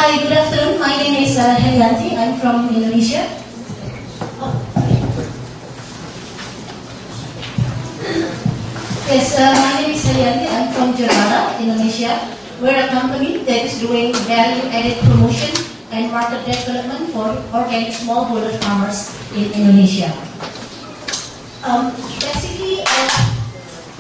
Hi, good afternoon. My name is Helianti. I'm from Indonesia. Yes, my name is Helianti. I'm from JAVARA, Indonesia. We're a company that is doing value-added promotion and market development for organic smallholder farmers in Indonesia. Basically,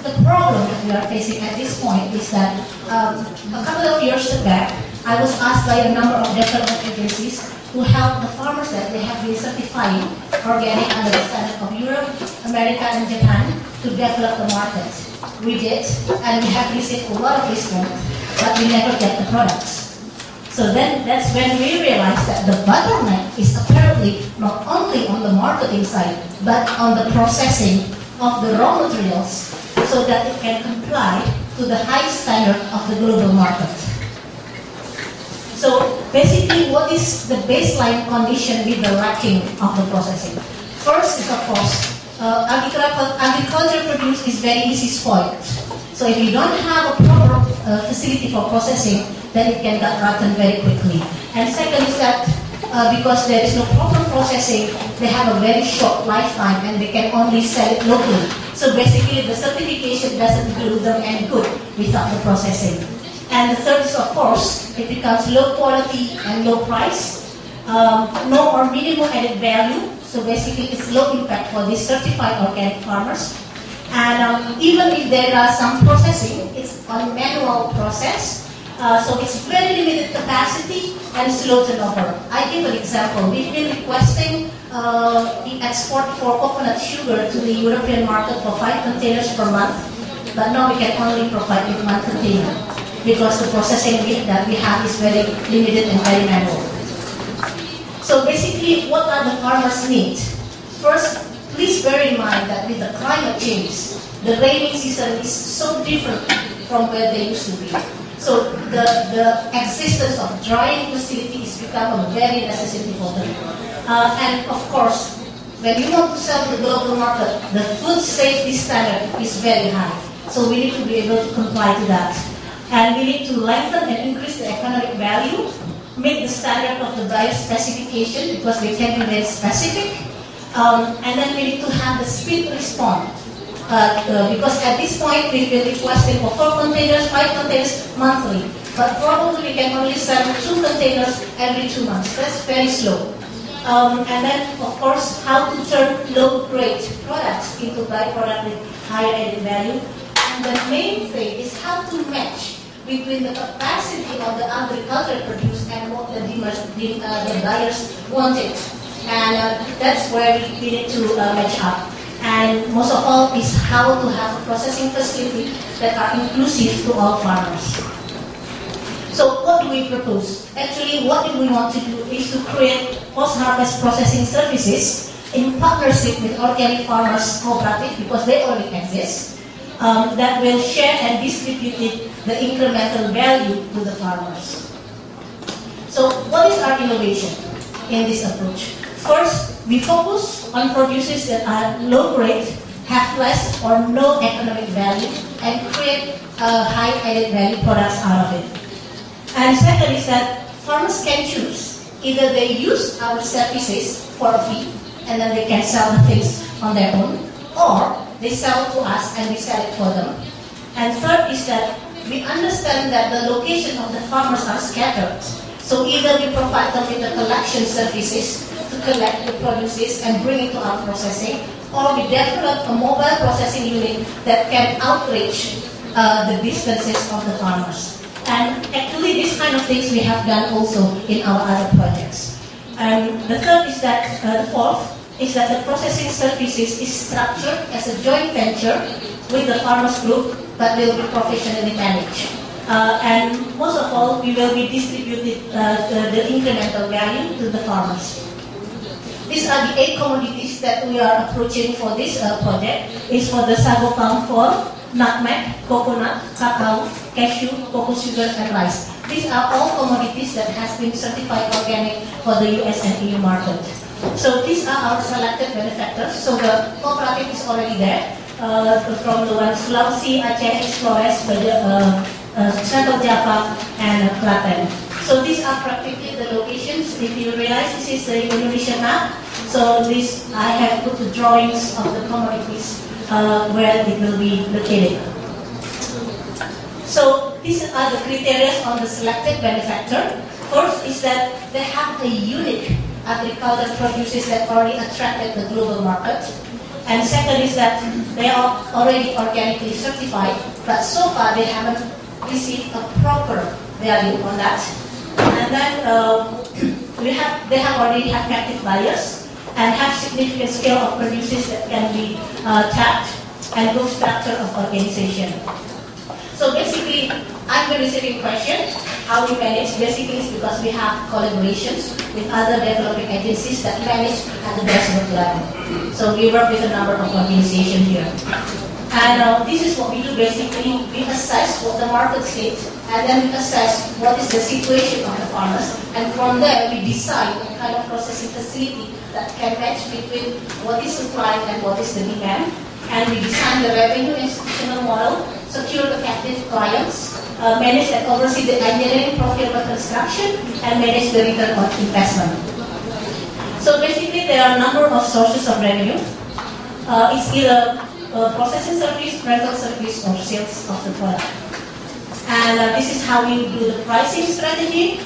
the problem that we are facing at this point is that a couple of years back, I was asked by a number of development agencies to help the farmers that they have been certifying organic under the standard of Europe, America, and Japan to develop the market. We did, and we have received a lot of response, but we never get the products. So then that's when we realized that the bottleneck is apparently not only on the marketing side, but on the processing of the raw materials so that it can comply to the high standard of the global market. So basically, what is the baseline condition with the lacking of the processing? First is, of course, agriculture produce is very easy spoiled. So if you don't have a proper facility for processing, then it can get rotten very quickly. And second is that because there is no proper processing, they have a very short lifetime and they can only sell it locally. So basically, the certification doesn't do them any good without the processing. And the third is, of course, it becomes low quality and low price, no or minimum added value. So basically, it's low impact for these certified organic farmers. And even if there are some processing, it's on manual process. So it's very limited capacity and slow turnover. I give an example. We've been requesting the export for coconut sugar to the European market for 5 containers per month, but now we can only provide it 1 container, because the processing that we have is very limited and very manual. So basically, what are the farmers need? First, please bear in mind that with the climate change, the rainy season is so different from where they used to be. So the existence of drying facility is become a very necessity for them. And of course, when you want to sell to the global market, the food safety standard is very high. So we need to be able to comply to that. And we need to lengthen and increase the economic value, meet the standard of the buyer specification because they can be very specific. And then we need to have the speed response. Because at this point we've been requesting for 4 containers, 5 containers monthly. But probably we can only sell 2 containers every 2 months. That's very slow. And then, of course, how to turn low-grade products into byproduct with higher added value. And the main thing is how to match between the capacity of the agriculture produce and what the buyers wanted. And that's where we need to match up. And most of all is how to have a processing facility that are inclusive to all farmers. So what do we propose? Actually, what we want to do is to create post-harvest processing services in partnership with organic farmers cooperative, because they already exist, that will share and distribute the incremental value to the farmers. So what is our innovation in this approach? First, we focus on producers that are low grade, have less or no economic value, and create high added value products out of it. And second is that farmers can choose. Either they use our services for a fee, and then they can sell the things on their own, or they sell to us and we sell it for them. And third is that we understand that the location of the farmers are scattered. So either we provide them with the collection services to collect the produces and bring it to our processing, or we develop a mobile processing unit that can outreach the distances of the farmers. And actually these kind of things we have done also in our other projects. And the third is that, the fourth, is that the processing services is structured as a joint venture with the farmers group, but will be professionally managed. And most of all, we will be distributed the incremental value to the farmers. These are the 8 commodities that we are approaching for this project. It's for the sago palm corn, nutmeg, coconut, cacao, cashew, cocoa sugar, and rice. These are all commodities that has been certified organic for the US and EU market. So these are our selected benefactors. So the cooperative is already there. From the one Sulawesi, Aceh, Flores, Central Java, and Klaten. So these are practically the locations. If you realize this is the Indonesian map, so this I have put the drawings of the commodities where it will be located. So these are the criteria on the selected benefactor. First is that they have a unique agricultural produces that already attracted the global market. And second is that they are already organically certified, but so far they haven't received a proper value on that. And then they have already have captive buyers and have significant scale of producers that can be tapped and good structure of organization. So basically, I've been receiving questions how we manage. Basically, it's because we have collaborations with other developing agencies that manage at the grassroots level. So we work with a number of organizations here. And this is what we do basically. We assess what the market state, and then we assess what is the situation of the farmers. And from there, we decide what kind of processing facility that can match between what is supply and what is the demand. And we design the revenue institutional model, secure the captive clients, manage and oversee the engineering, procurement, construction, and manage the return on investment. So basically, there are a number of sources of revenue. It's either processing service, rental service, or sales of the product. And this is how we do the pricing strategy.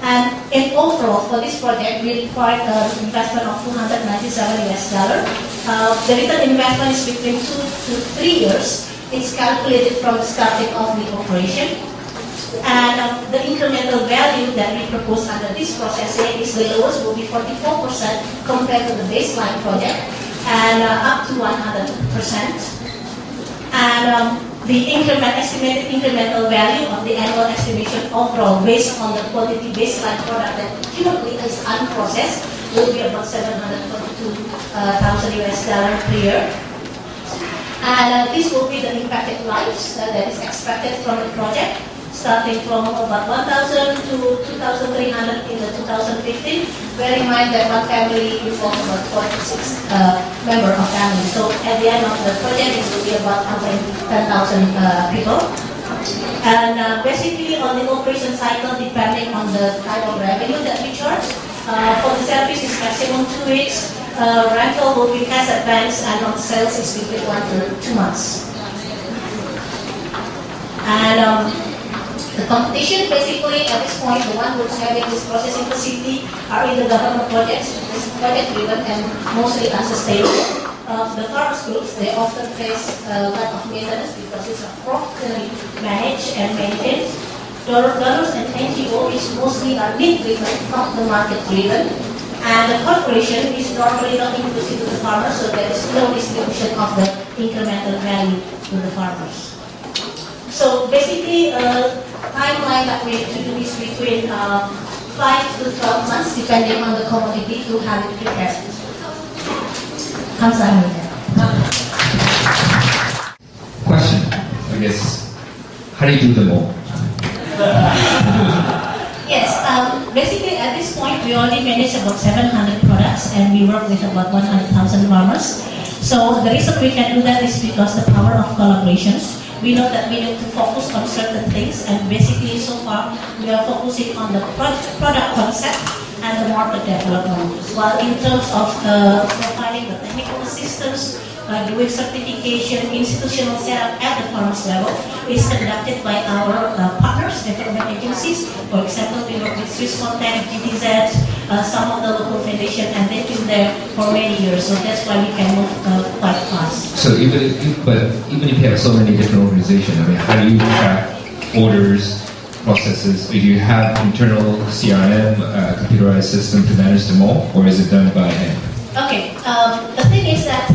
And in overall, for this project, we required an investment of $297 US. The return investment is between 2 to 3 years. It's calculated from the starting of the operation. And the incremental value that we propose under this processing is the lowest will be 44% compared to the baseline project, and up to 100%. And the estimated incremental value of the annual estimation overall based on the quality baseline product that currently is unprocessed will be about $742,000 US per year. And this will be the impacted lives that is expected from the project, starting from about 1,000 to 2,300 in the 2015. Bear in mind that one family involves about 46 members of family. So at the end of the project, it will be about 10,000 people. And basically on the operation cycle, depending on the type of revenue that we charge, for the service is maximum 2 weeks. Rental will be cash advance, and on sales is between 1 to 2 months. And the competition, basically, at this point, the one who's having this processing facility are in the government projects. It's project-driven and mostly unsustainable. The farmers groups, they often face a lack of maintenance because it's properly managed and maintained. Donors and NGO is mostly are need-driven, not the market-driven. And the corporation is normally not inclusive to the farmers, so there is no distribution of the incremental value to the farmers. So basically, timeline that we have to do is between 5 to 12 months, depending on the commodity, to have it prepared. Question, I guess, how do you do them all? Yes, basically at this point we already manage about 700 products and we work with about 100,000 farmers. So the reason we can do that is because the power of collaborations. We know that we need to focus on certain things, and basically so far we are focusing on the product concept and the market development. While in terms of providing the technical assistance, doing certification, institutional setup at the farmers level is conducted by our partners, development agencies. For example, we work with Swiss Contact, GTZ, some of the local foundation, and they've been there for many years. So that's why we can move quite fast. So even if you have so many different organizations, I mean, how do you track orders, processes? Do you have internal CRM, computerized system to manage them all, or is it done by hand? Okay, the thing is that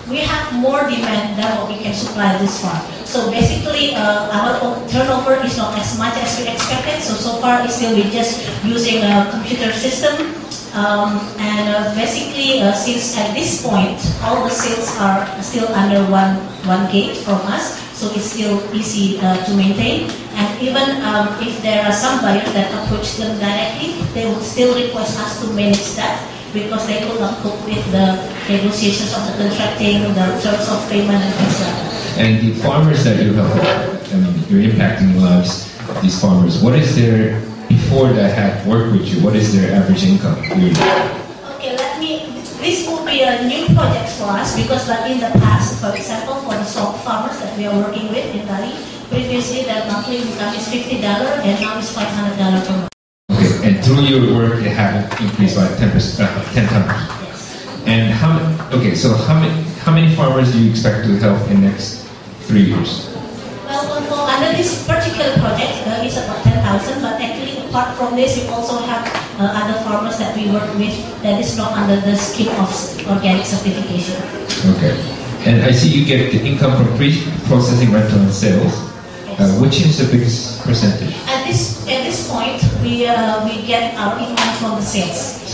we have more demand than what we can supply this far. So basically, our turnover is not as much as we expected. So far, it's still we're just using a computer system. Basically, since at this point, all the sales are still under one gate from us, so it's still easy to maintain. And even if there are some buyers that approach them directly, they will still request us to manage that, because they could not cope with the negotiations of the contracting, the terms of payment, and things like that. And the farmers that you help, I mean, you're impacting lives of these farmers. What is their before that had worked with you, what is their average income yearly? Okay, this will be a new project for us because but in the past, for example, for the salt farmers that we are working with in Bali, previously their monthly income is $50 and now it's $500 per month. Okay, and through your work, it had increased by 10 times. Yes. And so how many farmers do you expect to help in the next 3 years? Well, under this particular project, it's about 10,000, but actually apart from this, we also have other farmers that we work with that is not under the scheme of organic certification. Okay. And I see you get the income from pre-processing, rental, and sales. Yes. Which is the biggest percentage? At this point, we get our income from the sales.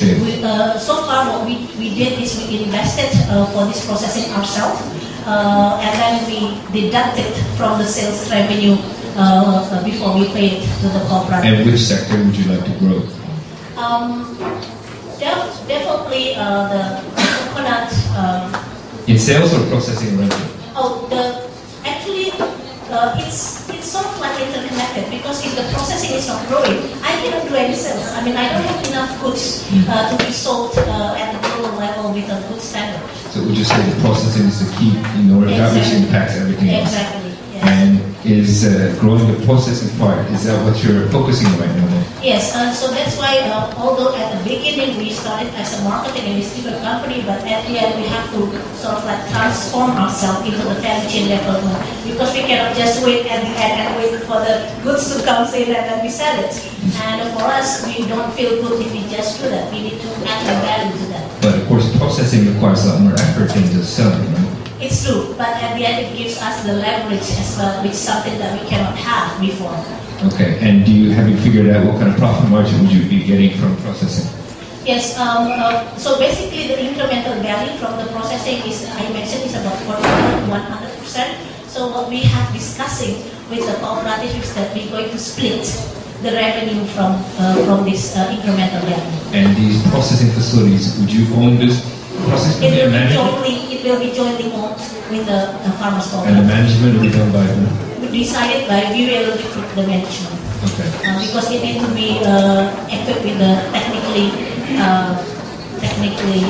So far, what we did is we invested for this processing ourselves, and then we deducted from the sales revenue before we pay it to the cooperative. And which sector would you like to grow? Definitely the coconut. In sales or processing and rental? It's sort of like interconnected because if the processing is not growing, I cannot do any sales. I mean, I don't have enough goods to be sold at the global level with a good standard. So would you say the processing is the key in order that which impacts everything else? Exactly. Yes. And is growing the processing part, is that what you're focusing on right now? Yes, so that's why although at the beginning we started as a marketing and distributor company, but at the end we have to sort of like transform ourselves into the value chain development because we cannot just wait at the end and wait for the goods to come in and then we sell it. And for us, we don't feel good if we just do that. We need to add the value to that. But of course, processing requires a lot more effort than just selling, right? It's true, but at the end it gives us the leverage as well, which is something that we cannot have before. Okay, and have you figured out what kind of profit margin would you be getting from processing? Yes, so basically the incremental value from the processing is, I mentioned, is about 100%. So what we have discussing with the cooperative is that we're going to split the revenue from this incremental value. And these processing facilities, would you own this processing It will be jointly owned with the farmers' cooperative. And the management will be done by who? Decided by we will recruit the management. Okay. Because it needs to be equipped with the technically.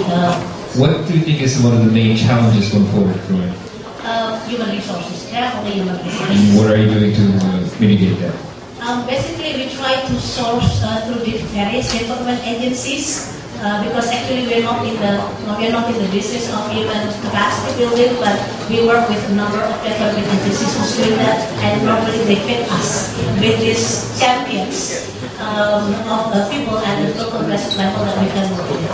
What do you think is one of the main challenges going forward for it? Human resources. Definitely human resources. And what are you doing to mitigate that? Basically, we try to source through the various development agencies. Because actually we're not in the business of human capacity building, but we work with a number of development agencies who's doing that, and normally they fit us with these champions of people at the local grassroots level that we can work with.